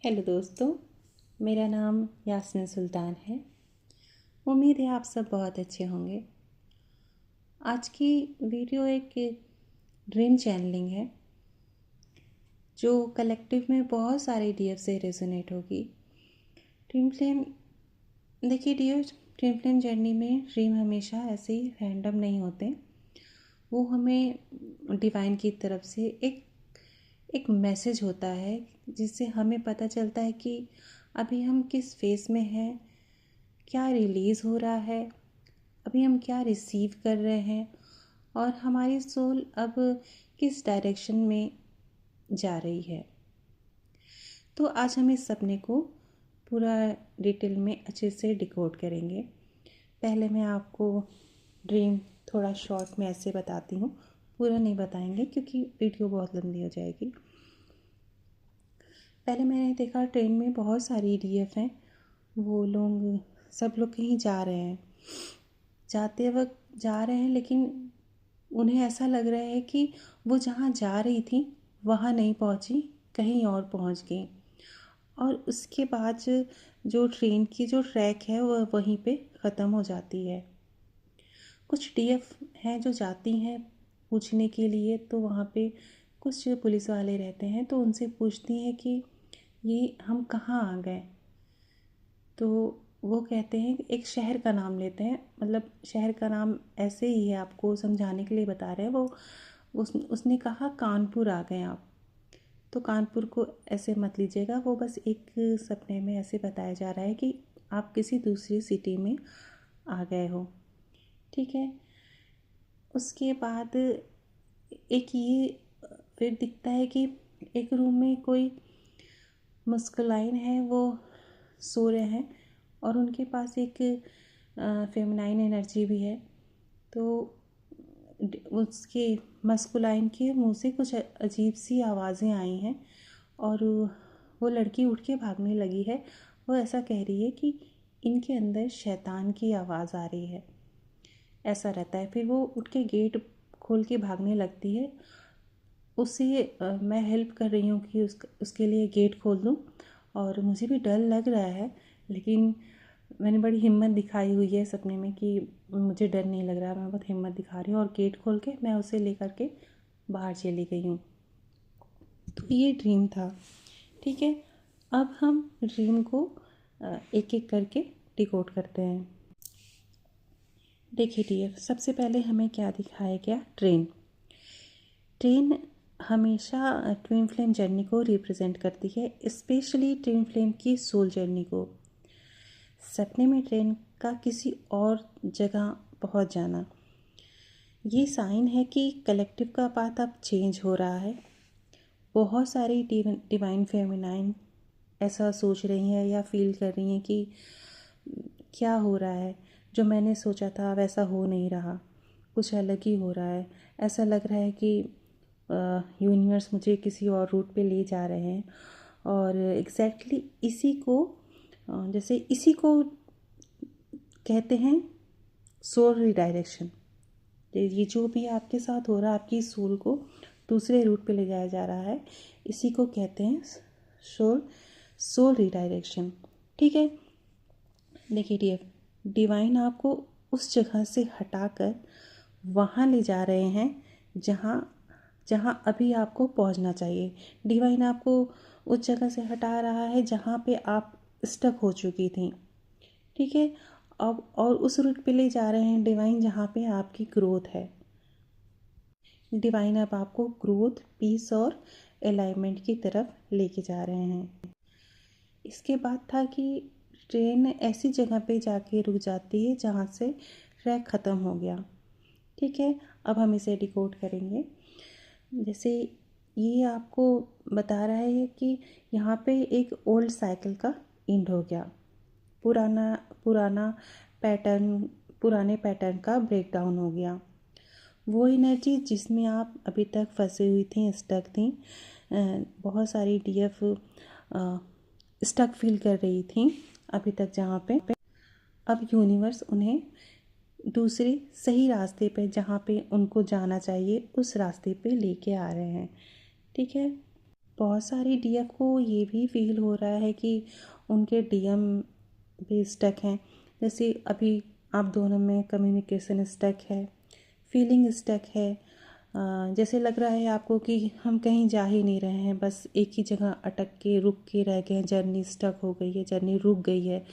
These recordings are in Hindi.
हेलो दोस्तों, मेरा नाम यास्मीन सुल्तान है। उम्मीद है आप सब बहुत अच्छे होंगे। आज की वीडियो एक ड्रीम चैनलिंग है जो कलेक्टिव में बहुत सारे डीएफ से रेजोनेट होगी। ड्रीम फ्लेम देखिए डियर, ड्रीम फ्लेम जर्नी में ड्रीम हमेशा ऐसे ही रैंडम नहीं होते। वो हमें डिवाइन की तरफ से एक मैसेज होता है जिससे हमें पता चलता है कि अभी हम किस फेस में हैं, क्या रिलीज़ हो रहा है, अभी हम क्या रिसीव कर रहे हैं और हमारी सोल अब किस डायरेक्शन में जा रही है। तो आज हम इस सपने को पूरा डिटेल में अच्छे से डिकोड करेंगे। पहले मैं आपको ड्रीम थोड़ा शॉर्ट में ऐसे बताती हूँ, पूरा नहीं बताएंगे क्योंकि वीडियो बहुत लंबी हो जाएगी। पहले मैंने देखा ट्रेन में बहुत सारी डीएफ हैं, वो लोग सब लोग कहीं जा रहे हैं, जाते वक्त जा रहे हैं, लेकिन उन्हें ऐसा लग रहा है कि वो जहाँ जा रही थी वहाँ नहीं पहुँची, कहीं और पहुँच गई। और उसके बाद जो ट्रेन की जो ट्रैक है वह वहीं पे ख़त्म हो जाती है। कुछ डीएफ हैं जो जाती हैं पूछने के लिए, तो वहाँ पे कुछ पुलिस वाले रहते हैं, तो उनसे पूछती हैं कि ये हम कहाँ आ गए। तो वो कहते हैं, एक शहर का नाम लेते हैं, मतलब शहर का नाम ऐसे ही है, आपको समझाने के लिए बता रहे हैं। वो उसने कहा कानपुर आ गए आप, तो कानपुर को ऐसे मत लीजिएगा, वो बस एक सपने में ऐसे बताया जा रहा है कि आप किसी दूसरी सिटी में आ गए हो। ठीक है। उसके बाद एक ये फिर दिखता है कि एक रूम में कोई मस्कुलाइन है, वो सो रहे हैं और उनके पास एक फेमिनाइन एनर्जी भी है। तो उसके मस्कुलाइन के मुंह से कुछ अजीब सी आवाज़ें आई हैं और वो लड़की उठ के भागने लगी है। वो ऐसा कह रही है कि इनके अंदर शैतान की आवाज़ आ रही है, ऐसा रहता है। फिर वो उठ के गेट खोल के भागने लगती है। उसे मैं हेल्प कर रही हूँ कि उसके लिए गेट खोल दूँ, और मुझे भी डर लग रहा है, लेकिन मैंने बड़ी हिम्मत दिखाई हुई है सपने में कि मुझे डर नहीं लग रहा, मैं बहुत हिम्मत दिखा रही हूँ, और गेट खोल के मैं उसे लेकर के बाहर चली गई हूँ। तो ये ड्रीम था। ठीक है, अब हम ड्रीम को एक एक करके डिकोड करते हैं। देखिए डियर, सबसे पहले हमें क्या दिखाया गया, ट्रेन हमेशा ट्विन फ्लेम जर्नी को रिप्रेजेंट करती है, स्पेशली ट्विन फ्लेम की सोल जर्नी को। सपने में ट्रेन का किसी और जगह पहुंच जाना, ये साइन है कि कलेक्टिव का पाथ अब चेंज हो रहा है। बहुत सारी डिवाइन फेमिनाइन ऐसा सोच रही हैं या फील कर रही हैं कि क्या हो रहा है, जो मैंने सोचा था वैसा हो नहीं रहा, कुछ अलग ही हो रहा है। ऐसा लग रहा है कि यूनिवर्स मुझे किसी और रूट पे ले जा रहे हैं। और एग्जैक्टली इसी को जैसे इसी को कहते हैं सोल रिडायरेक्शन। ये जो भी आपके साथ हो रहा है, आपकी सोल को दूसरे रूट पे ले जाया जा रहा है, इसी को कहते हैं सोल रिडायरेक्शन। ठीक है। देखिए डियर, डिवाइन आपको उस जगह से हटाकर वहाँ ले जा रहे हैं जहाँ जहाँ अभी आपको पहुँचना चाहिए। डिवाइन आपको उस जगह से हटा रहा है जहाँ पे आप स्टक हो चुकी थी। ठीक है। अब और उस रूट पे ले जा रहे हैं डिवाइन जहाँ पे आपकी ग्रोथ है। डिवाइन अब आपको ग्रोथ, पीस और अलाइनमेंट की तरफ लेके जा रहे हैं। इसके बाद था कि ट्रेन ऐसी जगह पे जाके रुक जाती है जहाँ से ट्रैक ख़त्म हो गया। ठीक है, अब हम इसे डिकोड करेंगे। जैसे ये आपको बता रहा है कि यहाँ पे एक ओल्ड साइकिल का एंड हो गया, पुराना पैटर्न पुराने पैटर्न का ब्रेक डाउन हो गया। वो एनर्जी जिसमें आप अभी तक फंसे हुई थी, स्टक थी, बहुत सारी डीएफ स्टक फील कर रही थी अभी तक, जहाँ पे अब यूनिवर्स उन्हें दूसरे सही रास्ते पे, जहाँ पे उनको जाना चाहिए, उस रास्ते पे लेके आ रहे हैं। ठीक है। बहुत सारी डीएफ को ये भी फील हो रहा है कि उनके डीएम भी स्टक हैं। जैसे अभी आप दोनों में कम्युनिकेशन स्टक है, फीलिंग स्टक है। जैसे लग रहा है आपको कि हम कहीं जा ही नहीं रहे हैं, बस एक ही जगह अटक के रुक के रह गए हैं। जर्नी स्टक हो गई है, जर्नी रुक गई है,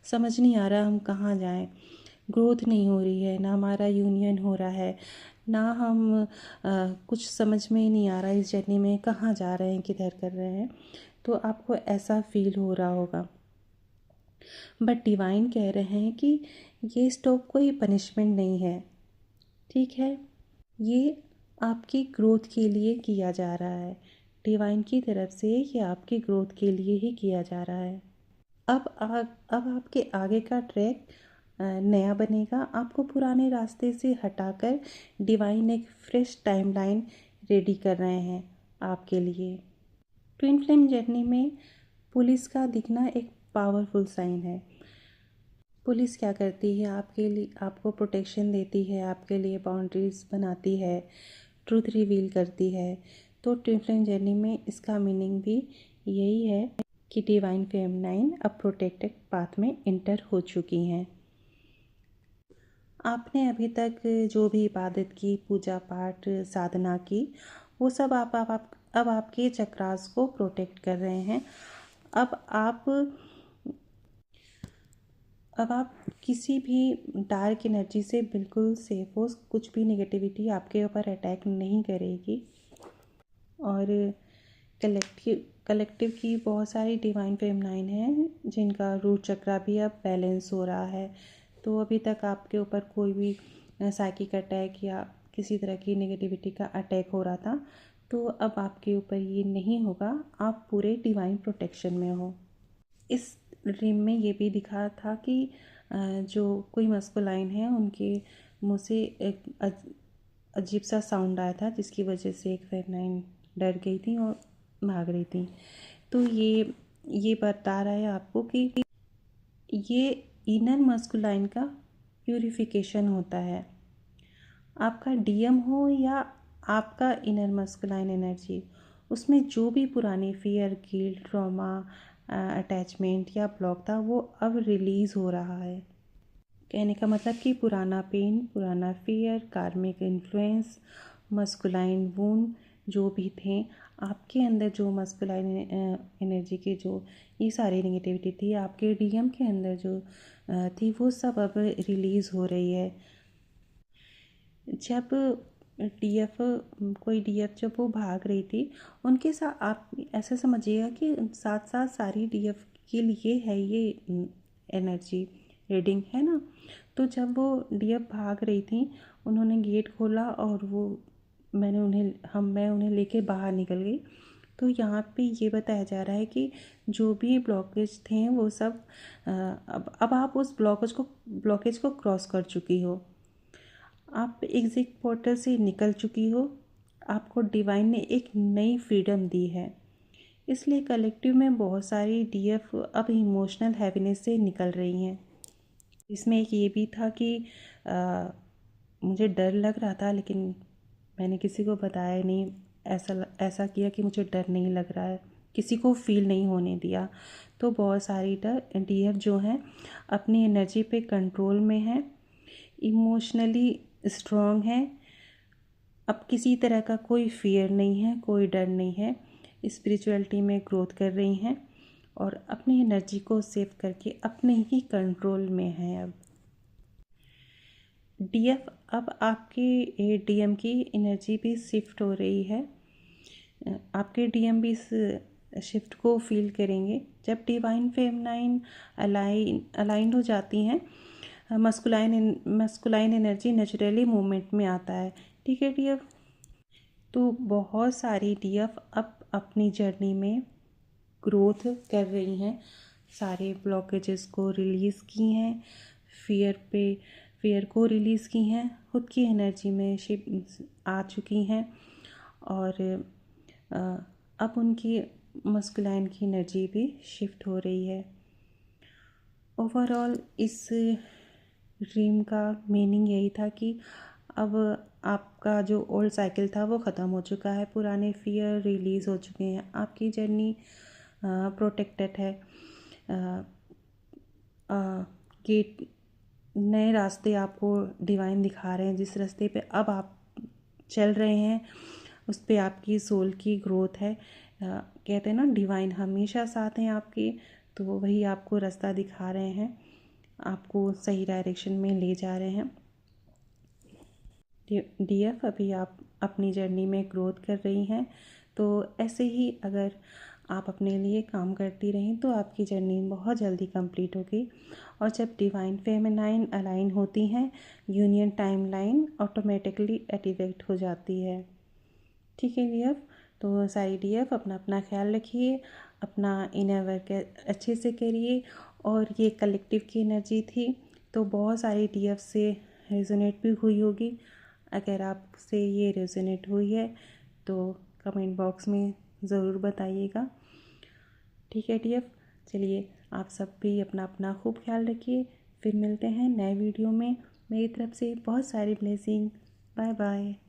समझ नहीं आ रहा हम कहाँ जाएं। ग्रोथ नहीं हो रही है, ना हमारा यूनियन हो रहा है, ना हम कुछ समझ में ही नहीं आ रहा इस जर्नी में कहाँ जा रहे हैं, किधर कर रहे हैं। तो आपको ऐसा फील हो रहा होगा। बट डिवाइन कह रहे हैं कि ये स्टॉप कोई पनिशमेंट नहीं है, ठीक है। ये आपकी ग्रोथ के लिए किया जा रहा है। डिवाइन की तरफ से ये आपकी ग्रोथ के लिए ही किया जा रहा है। अब आपके आगे का ट्रैक नया बनेगा। आपको पुराने रास्ते से हटाकर डिवाइन एक फ्रेश टाइमलाइन रेडी कर रहे हैं आपके लिए। ट्विन फ्लेम जर्नी में पुलिस का दिखना एक पावरफुल साइन है। पुलिस क्या करती है आपके लिए? आपको प्रोटेक्शन देती है, आपके लिए बाउंड्रीज बनाती है, ट्रूथ रिवील करती है। तो ट्विन फ्लेम जर्नी में इसका मीनिंग भी यही है कि डिवाइन फेमिनाइन अब प्रोटेक्टेड पाथ में इंटर हो चुकी हैं। आपने अभी तक जो भी इबादत की, पूजा पाठ, साधना की, वो सब अब आपके चक्रास को प्रोटेक्ट कर रहे हैं। अब आप किसी भी डार्क एनर्जी से बिल्कुल सेफ हो। कुछ भी नेगेटिविटी आपके ऊपर अटैक नहीं करेगी। और कलेक्टिव की बहुत सारी डिवाइन फेमिनाइन हैं जिनका रूट चक्रा भी अब बैलेंस हो रहा है। तो अभी तक आपके ऊपर कोई भी साइकिक अटैक या किसी तरह की नेगेटिविटी का अटैक हो रहा था, तो अब आपके ऊपर ये नहीं होगा। आप पूरे डिवाइन प्रोटेक्शन में हो। इस ड्रीम में ये भी दिखा था कि जो कोई मस्कुलाइन है उनके मुंह से एक अजीब सा साउंड आया था, जिसकी वजह से एक फेमिनाइन डर गई थी और भाग रही थी। तो ये बता रहा है आपको कि ये इनर मस्कुलाइन का प्यूरिफिकेशन होता है। आपका डीएम हो या आपका इनर मस्कुलाइन एनर्जी, उसमें जो भी पुरानी फियर, गिल्ट, ट्रॉमा, अटैचमेंट या ब्लॉक था, वो अब रिलीज़ हो रहा है। कहने का मतलब कि पुराना पेन, पुराना फियर, कार्मिक इन्फ्लुएंस, मस्कुलाइन वूंड जो भी थे आपके अंदर, जो मस्कुलाइन एनर्जी के जो ये सारी नेगेटिविटी थी आपके डीएम के अंदर जो थी, वो सब अब रिलीज़ हो रही है। जब कोई डीएफ जब वो भाग रही थी, उनके साथ आप ऐसा समझिएगा कि साथ साथ सारी डीएफ के लिए है ये एनर्जी रीडिंग, है ना। तो जब वो डीएफ भाग रही थी, उन्होंने गेट खोला और मैं उन्हें लेके बाहर निकल गई। तो यहाँ पे ये बताया जा रहा है कि जो भी ब्लॉकेज थे वो सब अब आप उस ब्लॉकेज को क्रॉस कर चुकी हो। आप एग्जिट पोर्टल से निकल चुकी हो। आपको डिवाइन ने एक नई फ्रीडम दी है। इसलिए कलेक्टिव में बहुत सारी डीएफ अब इमोशनल हैवीनेस से निकल रही हैं। इसमें एक ये भी था कि मुझे डर लग रहा था, लेकिन मैंने किसी को बताया नहीं। ऐसा किया कि मुझे डर नहीं लग रहा है, किसी को फील नहीं होने दिया। तो बहुत सारी डीएफ जो हैं अपनी एनर्जी पे कंट्रोल में हैं, इमोशनली स्ट्रॉन्ग है। अब किसी तरह का कोई फियर नहीं है, कोई डर नहीं है। स्पिरिचुअलिटी में ग्रोथ कर रही हैं और अपनी एनर्जी को सेव करके अपने ही कंट्रोल में हैं। अब डीएफ, अब आपके डीएम की एनर्जी भी शिफ्ट हो रही है। आपके डीएम भी इस शिफ्ट को फील करेंगे। जब डिवाइन फेमिनाइन अलाइंड हो जाती हैं, मस्कुलाइन एनर्जी नेचुरली मूवमेंट में आता है, ठीक है डीएफ। तो बहुत सारी डीएफ अब अपनी जर्नी में ग्रोथ कर रही हैं, सारे ब्लॉकेजेस को रिलीज़ की हैं, फियर को रिलीज़ की हैं, खुद की एनर्जी में आ चुकी हैं। और अब उनकी मस्कुलाइन की एनर्जी भी शिफ्ट हो रही है। ओवरऑल इस ड्रीम का मीनिंग यही था कि अब आपका जो ओल्ड साइकिल था वो ख़त्म हो चुका है, पुराने फियर रिलीज़ हो चुके हैं, आपकी जर्नी प्रोटेक्टेड है। कि नए रास्ते आपको डिवाइन दिखा रहे हैं, जिस रास्ते पे अब आप चल रहे हैं उस पे आपकी सोल की ग्रोथ है। कहते हैं ना डिवाइन हमेशा साथ हैं आपके, तो वही आपको रास्ता दिखा रहे हैं, आपको सही डायरेक्शन में ले जा रहे हैं। डीएफ अभी आप अपनी जर्नी में ग्रोथ कर रही हैं, तो ऐसे ही अगर आप अपने लिए काम करती रहें तो आपकी जर्नी बहुत जल्दी कंप्लीट होगी। और जब डिवाइन फेमिनाइन अलाइन होती हैं, यूनियन टाइमलाइन ऑटोमेटिकली एक्टिवेट हो जाती है। ठीक है डीएफ, तो सारी डीएफ अपना अपना ख्याल रखिए, अपना इनर वर्क अच्छे से करिए। और ये कलेक्टिव की एनर्जी थी, तो बहुत सारी डीएफ से रेजोनेट भी हुई होगी। अगर आपसे ये रेजोनेट हुई है तो कमेंट बॉक्स में ज़रूर बताइएगा। ठीक है डीएफ, चलिए आप सब भी अपना अपना खूब ख्याल रखिए। फिर मिलते हैं नए वीडियो में। मेरी तरफ से बहुत सारी ब्लेसिंग। Bye bye.